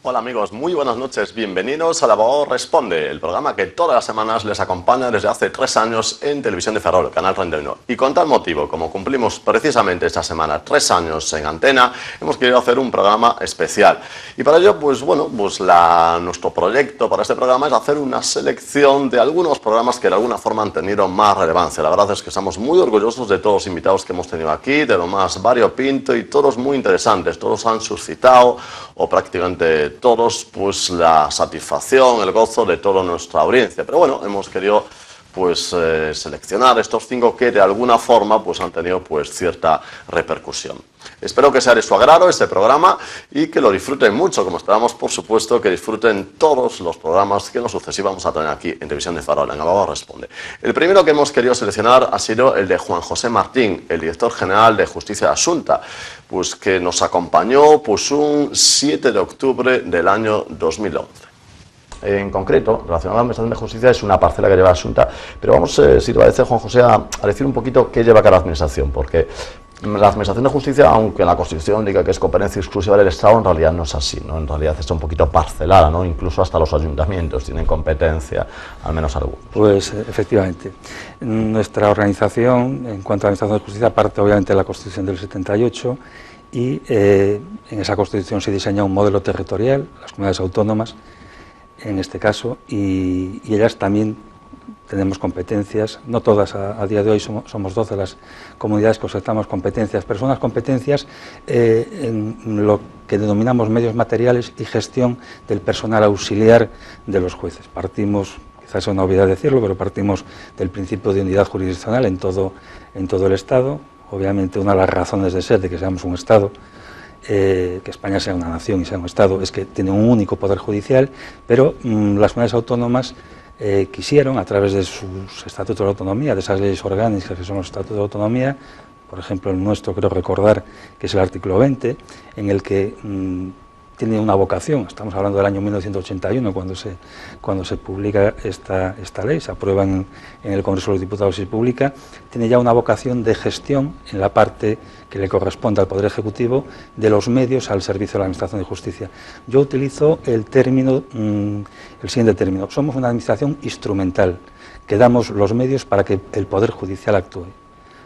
Hola amigos, muy buenas noches, bienvenidos a La Abogado Responde, el programa que todas las semanas les acompaña desde hace 3 años en Televisión de Ferrol, Canal 31. Y con tal motivo, como cumplimos precisamente esta semana 3 años en antena, hemos querido hacer un programa especial. Y para ello, nuestro proyecto para este programa es hacer una selección de algunos programas que de alguna forma han tenido más relevancia. La verdad es que estamos muy orgullosos de todos los invitados que hemos tenido aquí, de lo más variopinto y todos muy interesantes. Todos han suscitado, o prácticamente todos, pues la satisfacción, el gozo de toda nuestra audiencia. Pero bueno, hemos querido seleccionar estos 5 que de alguna forma han tenido cierta repercusión. Espero que sea de su agrado este programa y que lo disfruten mucho, como esperamos, por supuesto, que disfruten todos los programas que en lo sucesivo vamos a tener aquí en Televisión de Ferrol, en Abogado Responde. El primero que hemos querido seleccionar ha sido el de Juan José Martín, el director general de Justicia de Asunta, que nos acompañó un 7 de octubre del año 2011. En concreto, relacionado a la Administración de Justicia, es una parcela que lleva Asunta, pero vamos, si te parece, Juan José, a decir un poquito qué lleva cada administración, porque la Administración de Justicia, aunque la Constitución diga que es competencia exclusiva del Estado, en realidad no es así, ¿no? En realidad está un poquito parcelada, ¿no? Incluso hasta los ayuntamientos tienen competencia, al menos algunos. Pues efectivamente, nuestra organización, en cuanto a la Administración de Justicia, parte obviamente de la Constitución del 78 y en esa Constitución se diseña un modelo territorial, las comunidades autónomas, en este caso, y ellas también tenemos competencias, no todas a día de hoy, somos 12 las comunidades que ostentamos competencias, pero son las competencias en lo que denominamos medios materiales y gestión del personal auxiliar de los jueces. Partimos, quizás es una obviedad decirlo, pero partimos del principio de unidad jurisdiccional en todo el Estado. Obviamente una de las razones de ser de que seamos un Estado, que España sea una nación y sea un Estado, es que tiene un único poder judicial, pero las comunidades autónomas quisieron, a través de sus estatutos de autonomía, de esas leyes orgánicas que son los estatutos de autonomía, por ejemplo el nuestro, creo recordar que es el artículo 20, en el que tiene una vocación, estamos hablando del año 1981, cuando se publica esta ley, se aprueba en el Congreso de los Diputados y se publica, tiene ya una vocación de gestión en la parte que le corresponde al Poder Ejecutivo de los medios al servicio de la Administración de Justicia. Yo utilizo el siguiente término, somos una administración instrumental, que damos los medios para que el Poder Judicial actúe.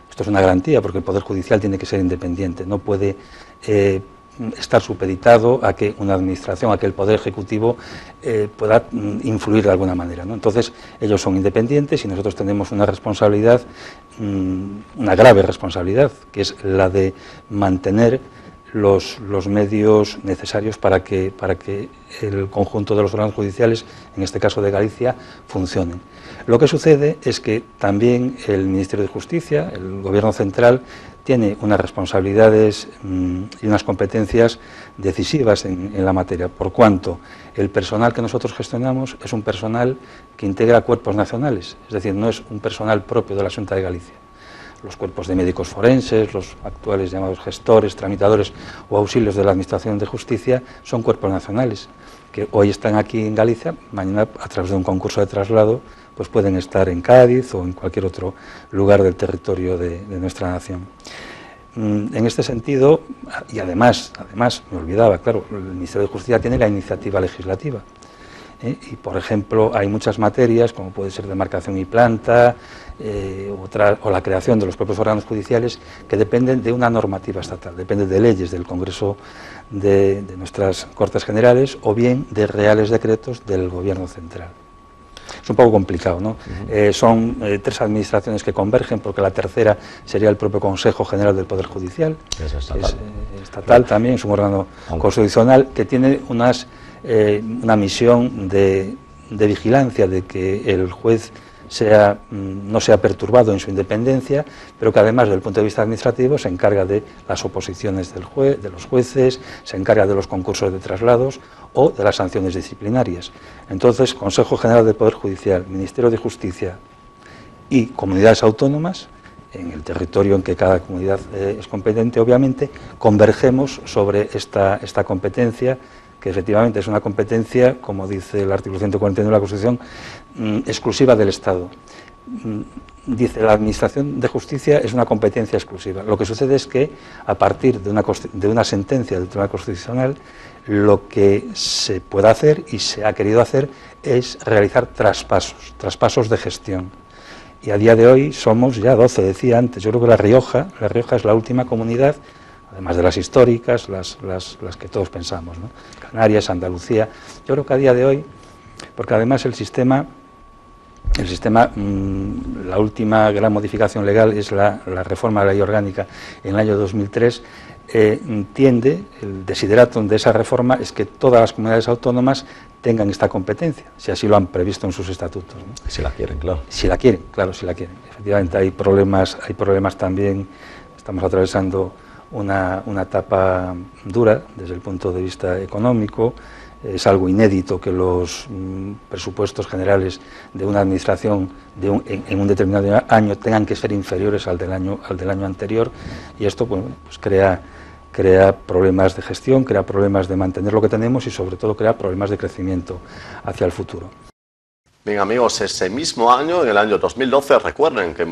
Esto es una garantía porque el Poder Judicial tiene que ser independiente, no puede estar supeditado a que una administración, a que el Poder Ejecutivo pueda influir de alguna manera, ¿no? Entonces, ellos son independientes y nosotros tenemos una responsabilidad, una grave responsabilidad, que es la de mantener los medios necesarios para que el conjunto de los órganos judiciales, en este caso de Galicia, funcionen. Lo que sucede es que también el Ministerio de Justicia, el Gobierno central, tiene unas responsabilidades y unas competencias decisivas en la materia, por cuanto el personal que nosotros gestionamos es un personal que integra cuerpos nacionales, es decir, no es un personal propio de la Xunta de Galicia. Los cuerpos de médicos forenses, los actuales llamados gestores, tramitadores o auxilios de la Administración de Justicia son cuerpos nacionales, que hoy están aquí en Galicia, mañana a través de un concurso de traslado pues pueden estar en Cádiz o en cualquier otro lugar del territorio de nuestra nación. En este sentido, y además, me olvidaba, claro, el Ministerio de Justicia tiene la iniciativa legislativa. Y, por ejemplo, hay muchas materias, como puede ser demarcación y planta, o la creación de los propios órganos judiciales, que dependen de una normativa estatal, dependen de leyes del Congreso de nuestras Cortes Generales o bien de reales decretos del Gobierno central. Es un poco complicado, ¿no? Son 3 administraciones que convergen, porque la tercera sería el propio Consejo General del Poder Judicial, es estatal también, es un órgano constitucional que tiene una misión de vigilancia de que el juez no sea perturbado en su independencia, pero que además, desde el punto de vista administrativo, se encarga de las oposiciones de los jueces, se encarga de los concursos de traslados o de las sanciones disciplinarias. Entonces, Consejo General del Poder Judicial, Ministerio de Justicia y comunidades autónomas, en el territorio en que cada comunidad es competente, obviamente, convergemos sobre esta competencia, que efectivamente es una competencia, como dice el artículo 141 de la Constitución, exclusiva del Estado. dice la Administración de Justicia es una competencia exclusiva. Lo que sucede es que a partir de una sentencia del Tribunal Constitucional, lo que se puede hacer y se ha querido hacer es realizar traspasos de gestión. Y a día de hoy somos ya 12, decía antes. Yo creo que La Rioja es la última comunidad, además de las históricas, las que todos pensamos, ¿no? Canarias, Andalucía. Yo creo que a día de hoy, porque además el sistema, la última gran modificación legal es la reforma de la ley orgánica en el año 2003, entiende, el desideratum de esa reforma es que todas las comunidades autónomas tengan esta competencia, si así lo han previsto en sus estatutos, ¿no? Si la quieren, claro. Si la quieren, claro, si la quieren. Efectivamente hay problemas también, estamos atravesando una etapa dura desde el punto de vista económico. Es algo inédito que los presupuestos generales de una administración en un determinado año tengan que ser inferiores al del año anterior, y esto pues crea problemas de gestión, crea problemas de mantener lo que tenemos y sobre todo crea problemas de crecimiento hacia el futuro. Bien, amigos, ese mismo año, en el año 2012, recuerden que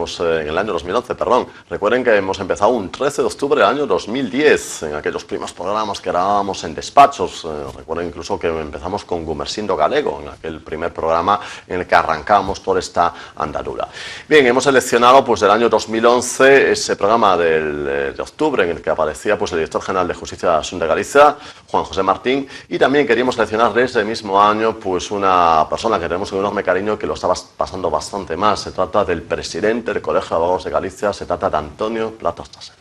recuerden que hemos empezado un 13 de octubre del año 2010, en aquellos primeros programas que grabábamos en despachos. Recuerden incluso que empezamos con Gumersindo Galego, en aquel primer programa en el que arrancábamos toda esta andadura. Bien, hemos seleccionado pues del año 2011 ese programa de octubre en el que aparecía pues el director general de Justicia de la Xunta de Galicia, Juan José Martín, y también queríamos seleccionar de ese mismo año pues una persona que tenemos un enorme cariño, que lo estaba pasando bastante mal. Se trata del presidente del Colegio de Abogados de Galicia, se trata de Antonio Platos Tasser.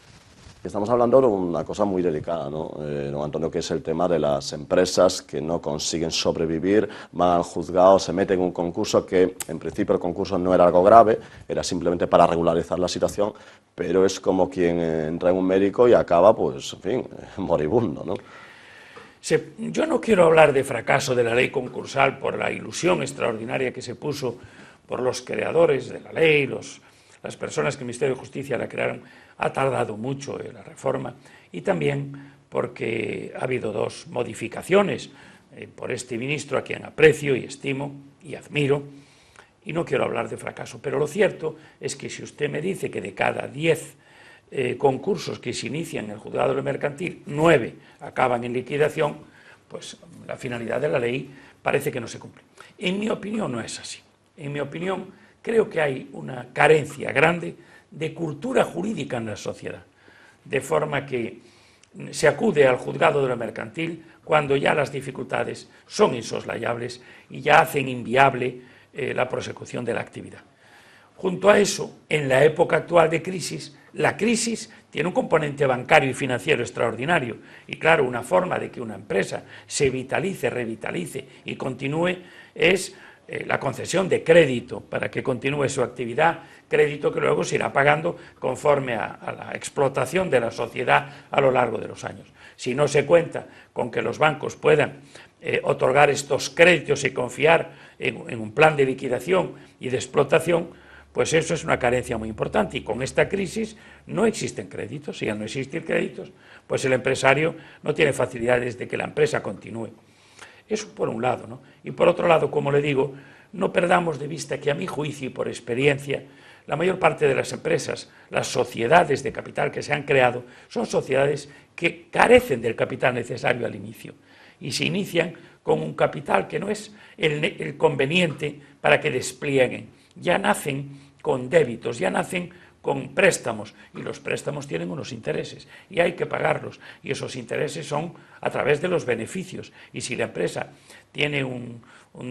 Estamos hablando de una cosa muy delicada, ¿no? Don Antonio, que es el tema de las empresas que no consiguen sobrevivir, van al juzgado, se meten en un concurso que en principio el concurso no era algo grave, era simplemente para regularizar la situación, pero es como quien entra en un médico y acaba, pues, en fin, moribundo, ¿no? Yo no quiero hablar de fracaso de la ley concursal por la ilusión extraordinaria que se puso por los creadores de la ley, las personas que el Ministerio de Justicia la crearon. Ha tardado mucho la reforma, y también porque ha habido dos modificaciones por este ministro, a quien aprecio y estimo y admiro, y no quiero hablar de fracaso. Pero lo cierto es que si usted me dice que de cada 10 concursos que se inician en el juzgado de lo mercantil, 9 acaban en liquidación, pues la finalidad de la ley parece que no se cumple. En mi opinión no es así. En mi opinión creo que hay una carencia grande de cultura jurídica en la sociedad, de forma que se acude al juzgado de lo mercantil cuando ya las dificultades son insoslayables y ya hacen inviable la prosecución de la actividad. Junto a eso, en la época actual de crisis, la crisis tiene un componente bancario y financiero extraordinario, y claro, una forma de que una empresa se vitalice, revitalice y continúe es la concesión de crédito para que continúe su actividad, crédito que luego se irá pagando conforme a la explotación de la sociedad a lo largo de los años. Si no se cuenta con que los bancos puedan otorgar estos créditos y confiar en un plan de liquidación y de explotación, pues eso es una carencia muy importante, y con esta crisis no existen créditos. Si al no existir créditos, pues el empresario no tiene facilidades de que la empresa continúe. Eso por un lado, ¿no? Y por otro lado, como le digo, no perdamos de vista que, a mi juicio y por experiencia, la mayor parte de las empresas, las sociedades de capital que se han creado, son sociedades que carecen del capital necesario al inicio y se inician con un capital que no es el conveniente para que desplieguen. Ya nacen con débitos, ya nacen con préstamos, y los préstamos tienen unos intereses y hay que pagarlos, y esos intereses son a través de los beneficios, y si la empresa tiene un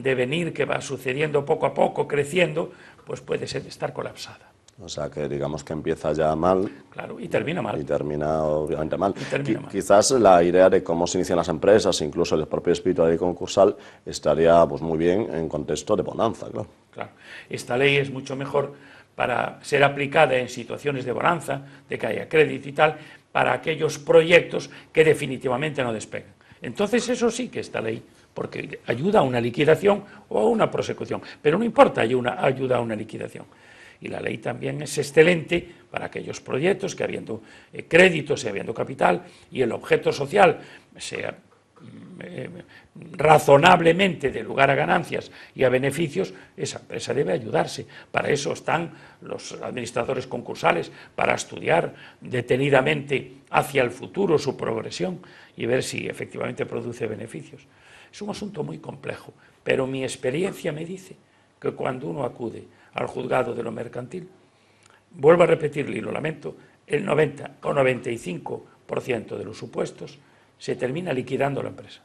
devenir que va sucediendo poco a poco, creciendo, pues puede ser estar colapsada. O sea, que digamos que empieza ya mal. Claro, y termina mal. Y termina obviamente mal. Mal. Quizás la idea de cómo se inician las empresas, incluso el propio espíritu de la ley concursal, estaría pues muy bien en contexto de bonanza, claro. Claro, esta ley es mucho mejor para ser aplicada en situaciones de bonanza, de que haya crédito y tal, para aquellos proyectos que definitivamente no despegan. Entonces eso sí que esta ley, porque ayuda a una liquidación o a una prosecución, pero no importa, ayuda a una liquidación. Y la ley también es excelente para aquellos proyectos que, habiendo créditos y habiendo capital, y el objeto social sea razonablemente de lugar a ganancias y a beneficios, esa empresa debe ayudarse. Para eso están los administradores concursales, para estudiar detenidamente hacia el futuro su progresión y ver si efectivamente produce beneficios. Es un asunto muy complejo, pero mi experiencia me dice que cuando uno acude al juzgado de lo mercantil, vuelvo a repetirle y lo lamento, el 90 o 95% de los supuestos se termina liquidando la empresa.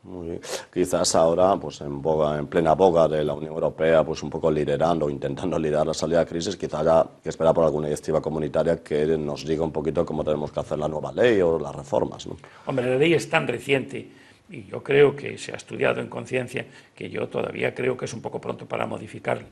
Muy bien. Quizás ahora, pues en plena boga de la Unión Europea, pues un poco liderando, intentando liderar la salida de crisis, quizás haya que esperar por alguna directiva comunitaria que nos diga un poquito cómo tenemos que hacer la nueva ley o las reformas, ¿no? Hombre, la ley es tan reciente y yo creo que se ha estudiado en conciencia que yo todavía creo que es un poco pronto para modificarla.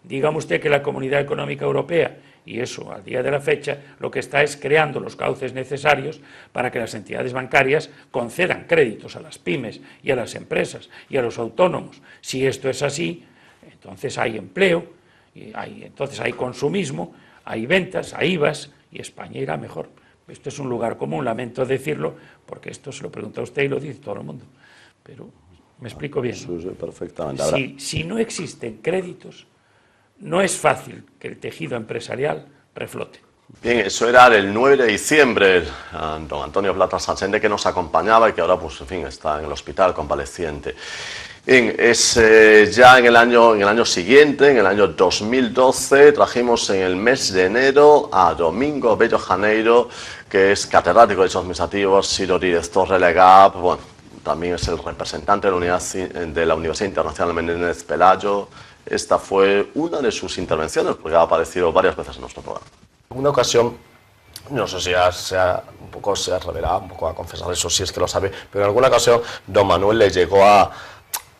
Dígame usted que la Comunidad Económica Europea, y eso al día de la fecha, lo que está es creando los cauces necesarios para que las entidades bancarias concedan créditos a las pymes y a las empresas y a los autónomos. Si esto es así, entonces hay empleo, entonces hay consumismo, hay ventas, hay IVAs y España irá mejor. Esto es un lugar común, lamento decirlo, porque esto se lo pregunta a usted y lo dice todo el mundo. Pero me explico bien, ¿no? Sí, perfectamente. Si no existen créditos, no es fácil que el tejido empresarial reflote. Bien, eso era el 9 de diciembre, don Antonio Plata Sachende, que nos acompañaba y que ahora, pues, en fin, está en el hospital convaleciente. Bien, ya en el año siguiente, en el año 2012, trajimos en el mes de enero a Domingo Bello Janeiro, que es catedrático de Derechos Administrativos, sido director de LEGAP, bueno, también es el representante de la Universidad Internacional Menéndez Pelayo. Esta fue una de sus intervenciones, porque ha aparecido varias veces en nuestro programa. En una ocasión, no sé si se ha revelado, un poco a confesar eso, si es que lo sabe, pero en alguna ocasión don Manuel le llegó a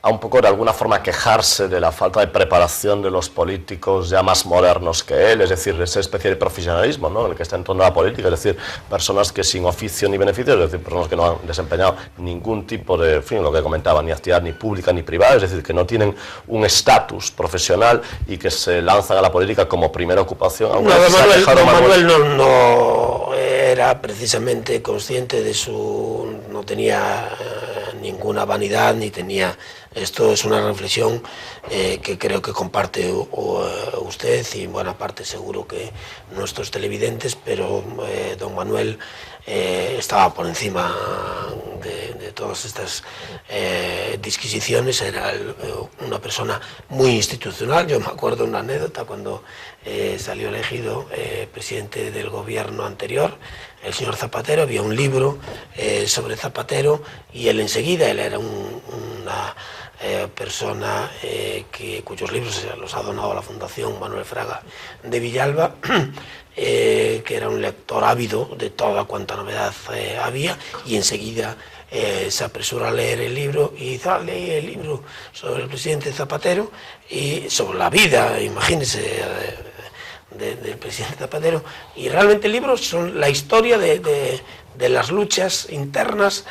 un poco de alguna forma quejarse de la falta de preparación de los políticos ya más modernos que él, es decir, esa especie de profesionalismo, ¿no?, en el que está entrando la política, es decir, personas que sin oficio ni beneficio, es decir, personas que no han desempeñado ningún tipo de, en fin, lo que comentaba, ni actividad ni pública ni privada, es decir, que no tienen un estatus profesional y que se lanzan a la política como primera ocupación. Manuel no era precisamente consciente de su... no tenía ninguna vanidad ni tenía... Esto es una reflexión que creo que comparte usted y en buena parte seguro que nuestros televidentes, pero don Manuel estaba por encima de todas estas disquisiciones, era una persona muy institucional. Yo me acuerdo de una anécdota cuando salió elegido presidente del gobierno anterior, el señor Zapatero, había un libro sobre Zapatero y él enseguida, él era una persona cuyos libros los ha donado a la Fundación Manuel Fraga de Villalba, que era un lector ávido de toda cuanta novedad había, y enseguida se apresura a leer el libro y leí el libro sobre el presidente Zapatero y sobre la vida, imagínese, del presidente Zapatero, y realmente el libro son la historia de las luchas internas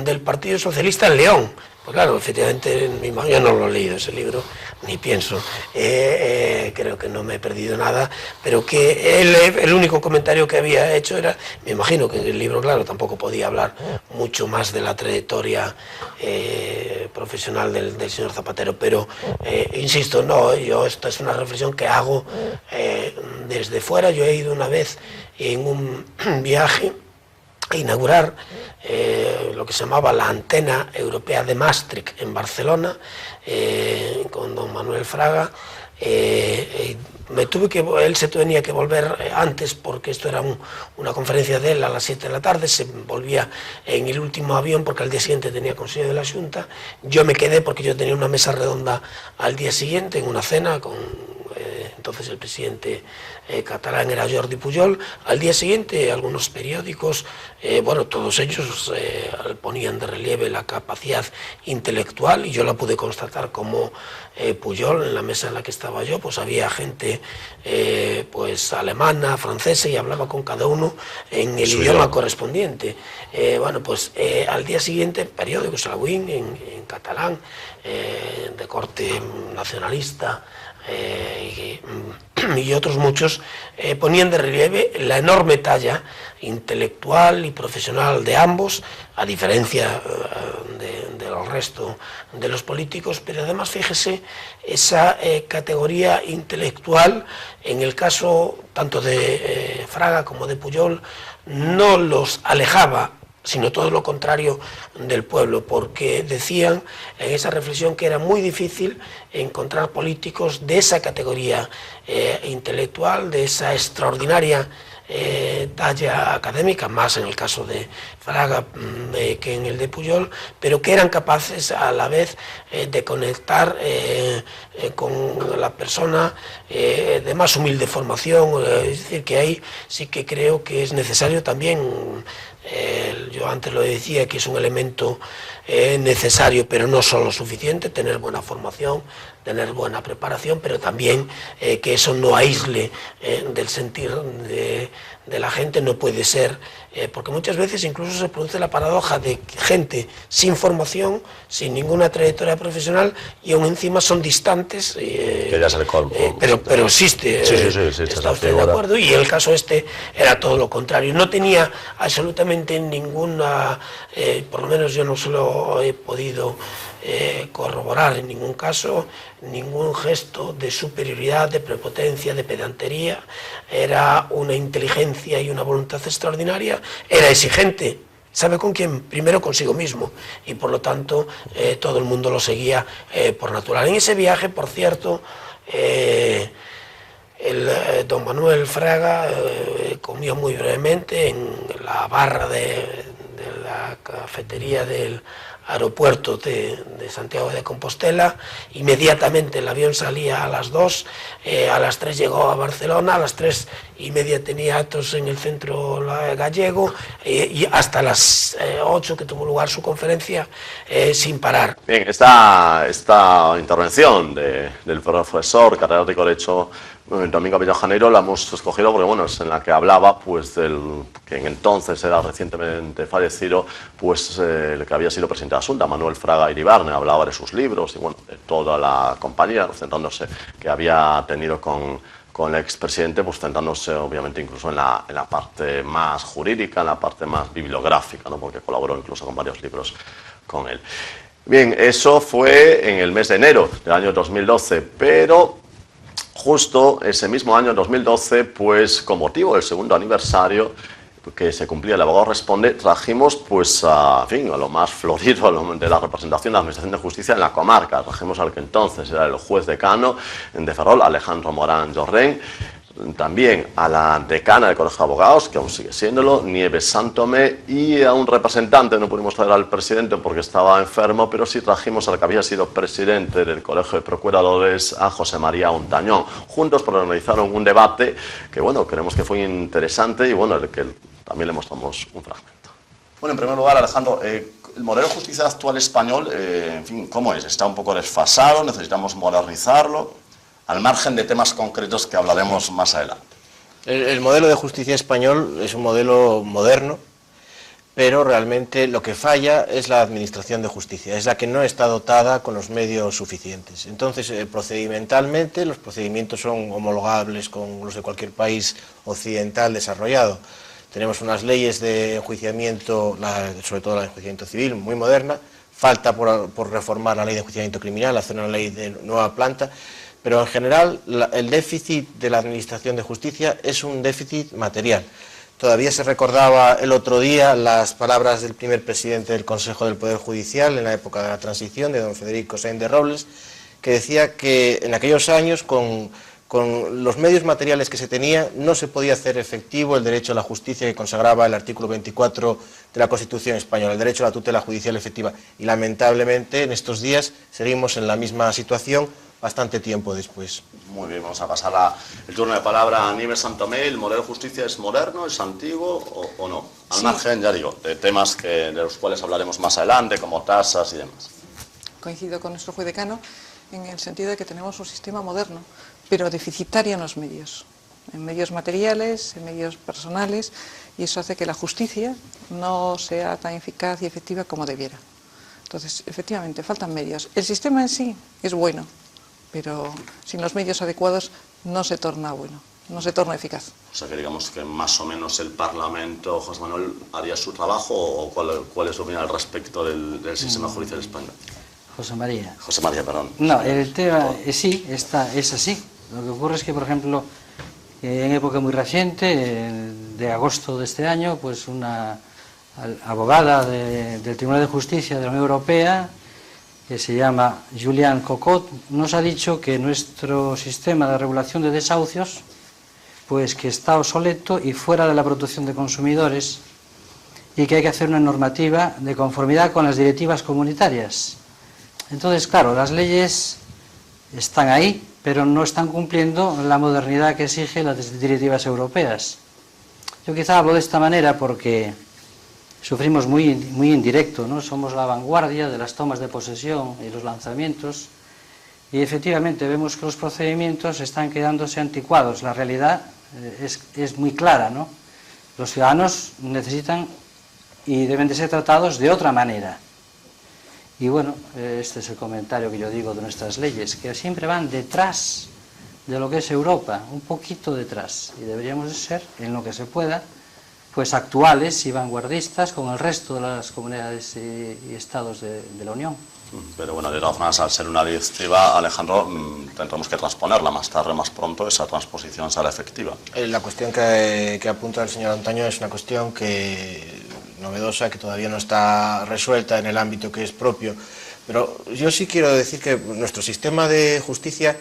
del Partido Socialista en León. Pues claro, efectivamente, yo no lo he leído ese libro, ni pienso, creo que no me he perdido nada, pero que el único comentario que había hecho era, me imagino que en el libro, claro, tampoco podía hablar mucho más de la trayectoria profesional del señor Zapatero, pero insisto, no, esta es una reflexión que hago desde fuera. Yo he ido una vez en un viaje a inaugurar lo que se llamaba la Antena Europea de Maastricht en Barcelona, con don Manuel Fraga. Él se tenía que volver antes porque esto era una conferencia de él a las 7 de la tarde, se volvía en el último avión porque al día siguiente tenía Consejo de la Junta. Yo me quedé porque yo tenía una mesa redonda al día siguiente en una cena con entonces el presidente catalán era Jordi Pujol. Al día siguiente algunos periódicos, bueno, todos ellos ponían de relieve la capacidad intelectual y yo la pude constatar como Pujol, en la mesa en la que estaba yo, pues había gente pues alemana, francesa, y hablaba con cada uno en el idioma correspondiente. Bueno, pues al día siguiente periódicos, La Win en catalán, de corte nacionalista, y otros muchos ponían de relieve la enorme talla intelectual y profesional de ambos, a diferencia del resto de los políticos, pero además fíjese esa categoría intelectual, en el caso tanto de Fraga como de Pujol, no los alejaba, sino todo lo contrario del pueblo, porque decían en esa reflexión que era muy difícil encontrar políticos de esa categoría intelectual, de esa extraordinaria talla académica, más en el caso de Fraga que en el de Pujol, pero que eran capaces a la vez de conectar con la persona de más humilde formación. Es decir, que ahí sí que creo que es necesario también, yo antes lo decía, que es un elemento necesario, pero no solo suficiente, tener buena formación, tener buena preparación, pero también que eso no aísle del sentir de la gente. No puede ser, porque muchas veces incluso se produce la paradoja de gente sin formación, sin ninguna trayectoria profesional, y aún encima son distantes, que ya es el colmo, pero existe, sí, está usted de acuerdo, y el caso este era todo lo contrario, no tenía absolutamente ninguna, por lo menos yo no se lo he podido corroborar en ningún caso, ningún gesto de superioridad, de prepotencia, de pedantería. Era una inteligencia y una voluntad extraordinaria, era exigente. ¿Sabe con quién? Primero consigo mismo, y por lo tanto todo el mundo lo seguía por natural. En ese viaje, por cierto, don Manuel Fraga comió muy brevemente en la barra de la cafetería del aeropuerto de Santiago de Compostela. Inmediatamente el avión salía a las 2, a las 3 llegó a Barcelona, a las 3:30 tenía actos en el centro gallego, y hasta las 8 que tuvo lugar su conferencia, sin parar. Bien, esta intervención del profesor catedrático de Derecho Domingo Villajaneiro la hemos escogido porque, bueno, es en la que hablaba, pues, del que entonces era recientemente fallecido, pues, el que había sido presidente de la Xunta, Manuel Fraga Iribarne. Hablaba de sus libros y, bueno, de toda la compañía, centrándose que había tenido con el expresidente, pues centrándose obviamente incluso en la parte más jurídica, en la parte más bibliográfica, ¿no? Porque colaboró incluso con varios libros con él. Bien, eso fue en el mes de enero del año 2012, pero justo ese mismo año, 2012, pues con motivo del segundo aniversario que se cumplía, el abogado responde, trajimos pues a lo más florido de la representación de la Administración de Justicia en la comarca. Trajimos al que entonces era el juez decano de Ferrol, Alejandro Morán Llorrén, también a la decana del Colegio de Abogados, que aún sigue siéndolo, Nieves Santomé, y a un representante. No pudimos traer al presidente porque estaba enfermo, pero sí trajimos al que había sido presidente del Colegio de Procuradores, a José María Ontañón. Juntos organizaron un debate que, bueno, creemos que fue interesante y, bueno, el que también le mostramos un fragmento. Bueno, en primer lugar, Alejandro, el modelo de justicia actual español, en fin, ¿cómo es? ¿Está un poco desfasado? ¿Necesitamos modernizarlo? Al margen de temas concretos que hablaremos más adelante. El modelo de justicia español es un modelo moderno, pero realmente lo que falla es la administración de justicia, es la que no está dotada con los medios suficientes. Entonces, procedimentalmente, los procedimientos son homologables con los de cualquier país occidental desarrollado. Tenemos unas leyes de enjuiciamiento, sobre todo la de enjuiciamiento civil, muy moderna. Falta por reformar la ley de enjuiciamiento criminal, hacer una ley de nueva planta. Pero en general el déficit de la administración de justicia es un déficit material. Todavía se recordaba el otro día las palabras del primer presidente del Consejo del Poder Judicial en la época de la transición, de don Federico Sáenz de Robles, que decía que en aquellos años con los medios materiales que se tenía no se podía hacer efectivo el derecho a la justicia que consagraba el artículo 24 de la Constitución española, el derecho a la tutela judicial efectiva. Y lamentablemente en estos días seguimos en la misma situación, bastante tiempo después. Muy bien, vamos a pasar el turno de palabra a Nieves Santomé. ¿El modelo de justicia es moderno, es antiguo o no? Al Sí. margen, ya digo, de temas de los cuales hablaremos más adelante, como tasas y demás. Coincido con nuestro juez decano en el sentido de que tenemos un sistema moderno, pero deficitario en los medios materiales, en medios personales, y eso hace que la justicia no sea tan eficaz y efectiva como debiera. Entonces, efectivamente, faltan medios. El sistema en sí es bueno, pero sin los medios adecuados no se torna bueno, no se torna eficaz. O sea que digamos que más o menos el Parlamento, José Manuel, haría su trabajo, o cuál es su opinión al respecto del sistema judicial español. José María. José María, perdón. No, el tema sí, es así. Lo que ocurre es que, por ejemplo, en época muy reciente, de agosto de este año, pues una abogada del Tribunal de Justicia de la Unión Europea, que se llama Juliane Cocotte, nos ha dicho que nuestro sistema de regulación de desahucios, pues que está obsoleto y fuera de la protección de consumidores, y que hay que hacer una normativa de conformidad con las directivas comunitarias. Entonces, claro, las leyes están ahí, pero no están cumpliendo la modernidad que exigen las directivas europeas. Yo quizá hablo de esta manera porque sufrimos muy indirecto, ¿no? Somos la vanguardia de las tomas de posesión y los lanzamientos, y efectivamente vemos que los procedimientos están quedándose anticuados. La realidad es muy clara, ¿no? Los ciudadanos necesitan y deben de ser tratados de otra manera. Y bueno, este es el comentario que yo digo de nuestras leyes, que siempre van detrás de lo que es Europa, un poquito detrás, y deberíamos de ser, en lo que se pueda, pues actuales y vanguardistas con el resto de las comunidades y estados de la Unión. Pero bueno, de todas formas, al ser una directiva, Alejandro, tendremos que transponerla más tarde, más pronto, esa transposición será efectiva. La cuestión que apunta el señor Antaño es una cuestión novedosa, que todavía no está resuelta en el ámbito que es propio. Pero yo sí quiero decir que nuestro sistema de justicia,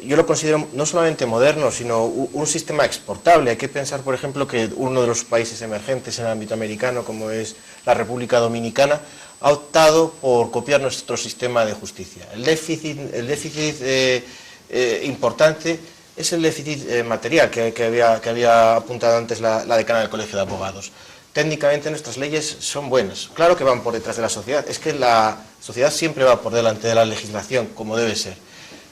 yo lo considero no solamente moderno, sino un sistema exportable. Hay que pensar, por ejemplo, que uno de los países emergentes en el ámbito americano, como es la República Dominicana, ha optado por copiar nuestro sistema de justicia. El déficit importante es el déficit material que había apuntado antes la decana del Colegio de Abogados. Técnicamente nuestras leyes son buenas. Claro que van por detrás de la sociedad. Es que la sociedad siempre va por delante de la legislación, como debe ser.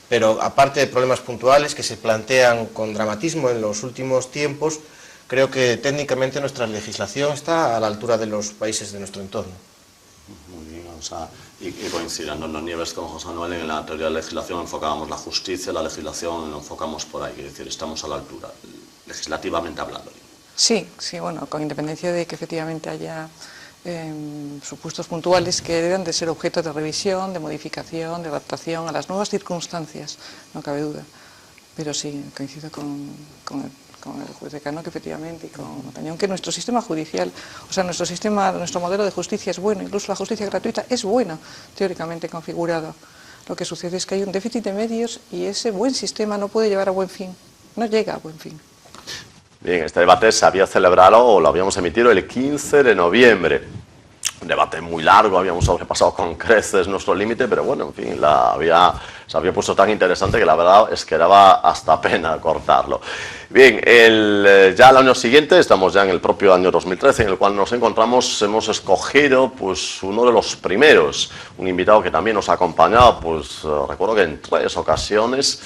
Pero aparte de problemas puntuales que se plantean con dramatismo en los últimos tiempos, creo que técnicamente nuestra legislación está a la altura de los países de nuestro entorno. Muy bien, o sea, y coincidiendo en los Nieves con José Manuel, en la teoría de la legislación enfocábamos la justicia, la legislación la enfocamos por ahí, es decir, estamos a la altura, legislativamente hablando. Sí, bueno, con independencia de que efectivamente haya supuestos puntuales que deben de ser objeto de revisión, de modificación, de adaptación a las nuevas circunstancias, no cabe duda. Pero sí, coincido con el juez decano, que efectivamente, y con Montañón, que nuestro sistema judicial, o sea, nuestro modelo de justicia es bueno, incluso la justicia gratuita es buena, teóricamente configurada. Lo que sucede es que hay un déficit de medios y ese buen sistema no puede llevar a buen fin, no llega a buen fin. Bien, este debate se había celebrado, o lo habíamos emitido el 15 de noviembre. Un debate muy largo, habíamos sobrepasado con creces nuestro límite, pero bueno, en fin, se había puesto tan interesante que la verdad es que daba hasta pena cortarlo. Bien, ya el año siguiente, estamos ya en el propio año 2013, en el cual nos encontramos, hemos escogido pues uno de los primeros, un invitado que también nos ha acompañado, pues recuerdo que en 3 ocasiones,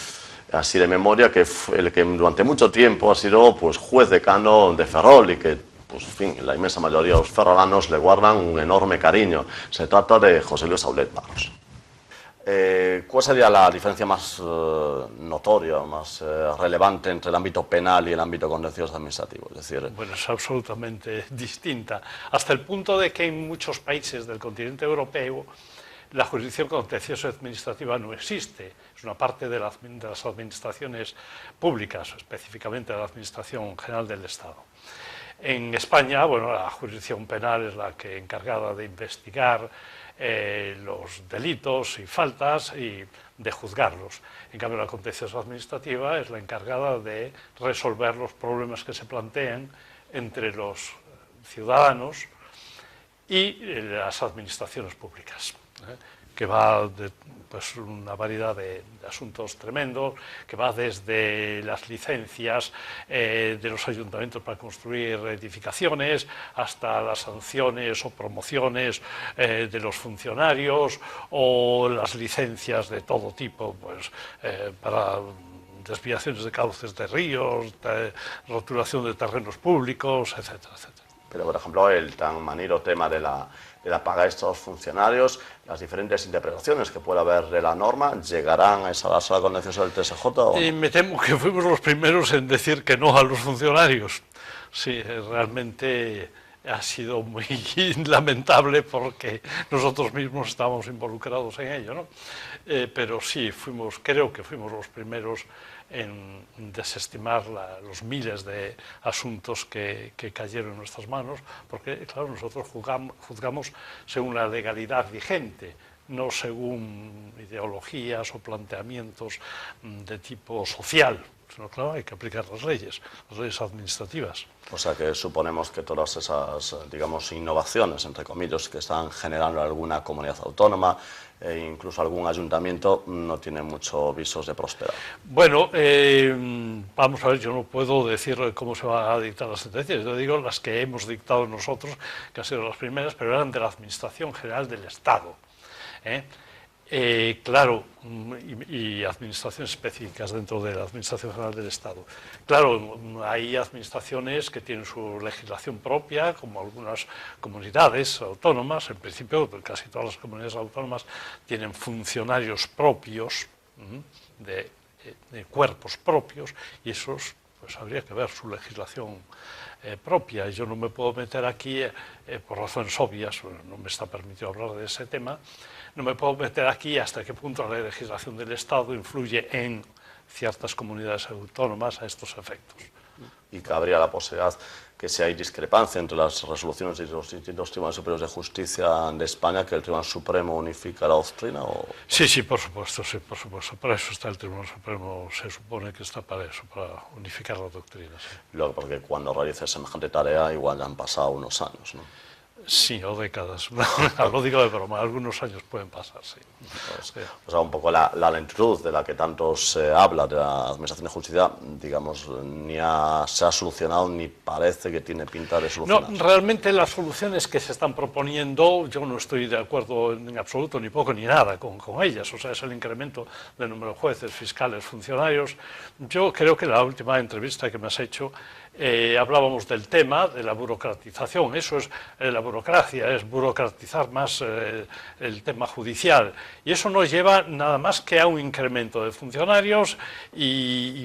así de memoria, que fue el que durante mucho tiempo ha sido pues juez decano de Ferrol y que, pues, en fin, la inmensa mayoría de los ferrolanos le guardan un enorme cariño. Se trata de José Luis Aulet Barros. ¿Cuál sería la diferencia más notoria, más relevante entre el ámbito penal y el ámbito contencioso administrativo? Es decir, bueno, es absolutamente distinta, hasta el punto de que en muchos países del continente europeo la jurisdicción contencioso administrativa no existe. Es una parte de las administraciones públicas, específicamente de la Administración General del Estado. En España, bueno, la jurisdicción penal es la que encargada de investigar los delitos y faltas y de juzgarlos. En cambio, la contencioso administrativa es la encargada de resolver los problemas que se plantean entre los ciudadanos y las administraciones públicas, que va de pues, una variedad de asuntos tremendos, que va desde las licencias de los ayuntamientos para construir edificaciones hasta las sanciones o promociones de los funcionarios o las licencias de todo tipo, pues, para desviaciones de cauces de ríos, de rotulación de terrenos públicos, etcétera, etcétera. Pero, por ejemplo, el tan manido tema de la paga de estos funcionarios, las diferentes interpretaciones que puede haber de la norma, ¿llegarán a esa sala contenciosa del TSJ? ¿O no? Me temo que fuimos los primeros en decir que no a los funcionarios. Sí, realmente ha sido muy lamentable porque nosotros mismos estábamos involucrados en ello, ¿no? Pero sí, creo que fuimos los primeros en desestimar los miles de asuntos que cayeron en nuestras manos, porque, claro, nosotros juzgamos según la legalidad vigente, no según ideologías o planteamientos de tipo social, sino, claro, hay que aplicar las leyes administrativas. O sea que suponemos que todas esas, digamos, innovaciones, entre comillas, que están generando alguna comunidad autónoma e incluso algún ayuntamiento, no tienen muchos visos de prosperar. Bueno, vamos a ver, yo no puedo decir cómo se van a dictar las sentencias, yo digo las que hemos dictado nosotros, que han sido las primeras, pero eran de la Administración General del Estado. Claro, y administraciones específicas dentro de la Administración General del Estado. Claro, hay administraciones que tienen su legislación propia, como algunas comunidades autónomas. En principio, casi todas las comunidades autónomas tienen funcionarios propios, de cuerpos propios, y esos, pues habría que ver su legislación propia. Yo no me puedo meter aquí, por razones obvias, no me está permitido hablar de ese tema, no me puedo meter aquí hasta qué punto la legislación del Estado influye en ciertas comunidades autónomas a estos efectos. Y cabría la posibilidad que si hay discrepancia entre las resoluciones de los distintos tribunales superiores de justicia de España, que el Tribunal Supremo unifica la doctrina. ¿O? Sí, por supuesto, sí, por supuesto. Para eso está el Tribunal Supremo, se supone que está para eso, para unificar la doctrina. Sí. Luego, porque cuando realice semejante tarea, igual ya han pasado unos años, ¿no? Sí, o décadas. Lo digo de broma, algunos años pueden pasar, sí. O sea, un poco la lentitud de la que tanto se habla de la Administración de Justicia, digamos, ni se ha solucionado ni parece que tiene pinta de solucionarse. No, realmente las soluciones que se están proponiendo, yo no estoy de acuerdo en absoluto, ni poco ni nada con ellas. O sea, es el incremento del número de jueces, fiscales, funcionarios. Yo creo que en la última entrevista que me has hecho hablábamos del tema de la burocratización. Eso es la burocracia, es burocratizar más el tema judicial. Y eso nos lleva nada más que a un incremento de funcionarios,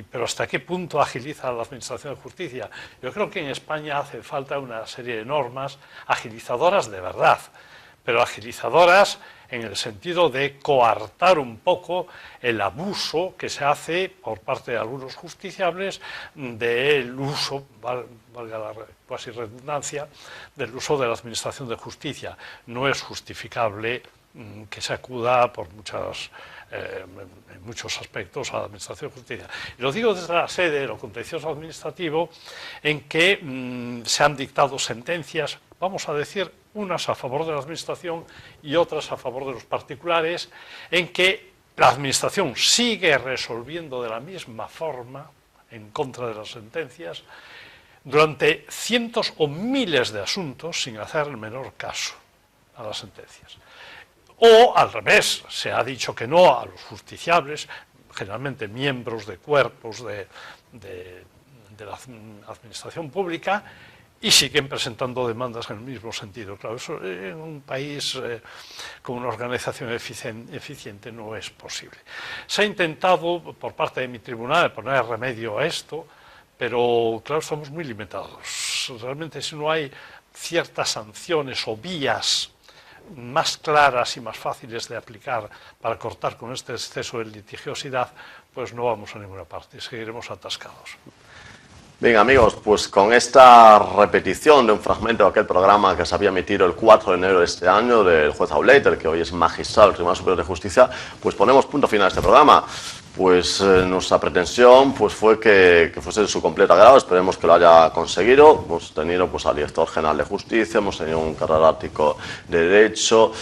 pero ¿hasta qué punto agiliza la Administración de Justicia? Yo creo que en España hace falta una serie de normas agilizadoras de verdad, pero agilizadoras en el sentido de coartar un poco el abuso que se hace por parte de algunos justiciables del uso, valga la cuasi redundancia, del uso de la Administración de Justicia. No es justificable que se acuda por en muchos aspectos a la Administración de Justicia. Y lo digo desde la sede de lo contencioso administrativo, en que se han dictado sentencias, vamos a decir, unas a favor de la Administración y otras a favor de los particulares, en que la Administración sigue resolviendo de la misma forma, en contra de las sentencias, durante cientos o miles de asuntos sin hacer el menor caso a las sentencias. O, al revés, se ha dicho que no a los justiciables, generalmente miembros de cuerpos de la Administración Pública, y siguen presentando demandas en el mismo sentido. Claro, eso en un país con una organización eficiente no es posible. Se ha intentado, por parte de mi tribunal, poner remedio a esto, pero, claro, estamos muy limitados. Realmente, si no hay ciertas sanciones o vías más claras y más fáciles de aplicar para cortar con este exceso de litigiosidad, pues no vamos a ninguna parte, seguiremos atascados. Bien, amigos, pues con esta repetición de un fragmento de aquel programa que se había emitido el 4 de enero de este año del juez Aulet, el que hoy es magistrado del Tribunal Superior de Justicia, pues ponemos punto final a este programa. Pues nuestra pretensión pues fue que fuese de su completo agrado, esperemos que lo haya conseguido. Hemos tenido pues al director general de Justicia, hemos tenido un catedrático de Derecho,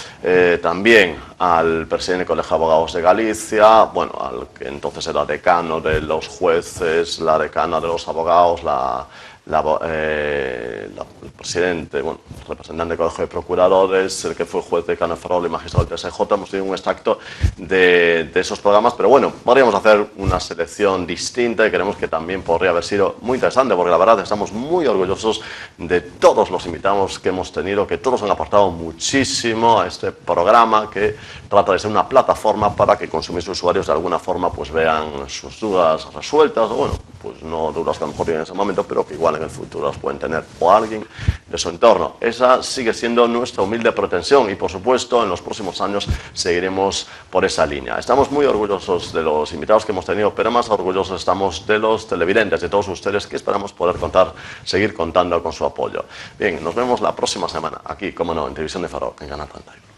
también al presidente del Colegio de Abogados de Galicia, bueno, al que entonces era decano de los jueces, la decana de los abogados, la el presidente, bueno, representante del Colegio de Procuradores, el que fue juez decano de Ferrol y magistrado del TSJ. Hemos tenido un extracto de esos programas, pero bueno, podríamos hacer una selección distinta y creemos que también podría haber sido muy interesante, porque la verdad estamos muy orgullosos de todos los invitados que hemos tenido, que todos han aportado muchísimo a este programa que trata de ser una plataforma para que consumidores y usuarios de alguna forma pues vean sus dudas resueltas, o bueno, pues no dudas que a lo mejor tienen en ese momento, pero que igual en el futuro las pueden tener, o alguien de su entorno. Esa sigue siendo nuestra humilde pretensión y por supuesto en los próximos años seguiremos por esa línea. Estamos muy orgullosos de los invitados que hemos tenido, pero más orgullosos estamos de los televidentes, de todos ustedes, que esperamos poder seguir contando con su apoyo. Bien, nos vemos la próxima semana aquí, como no, en Televisión de Ferrol, en Canal 31.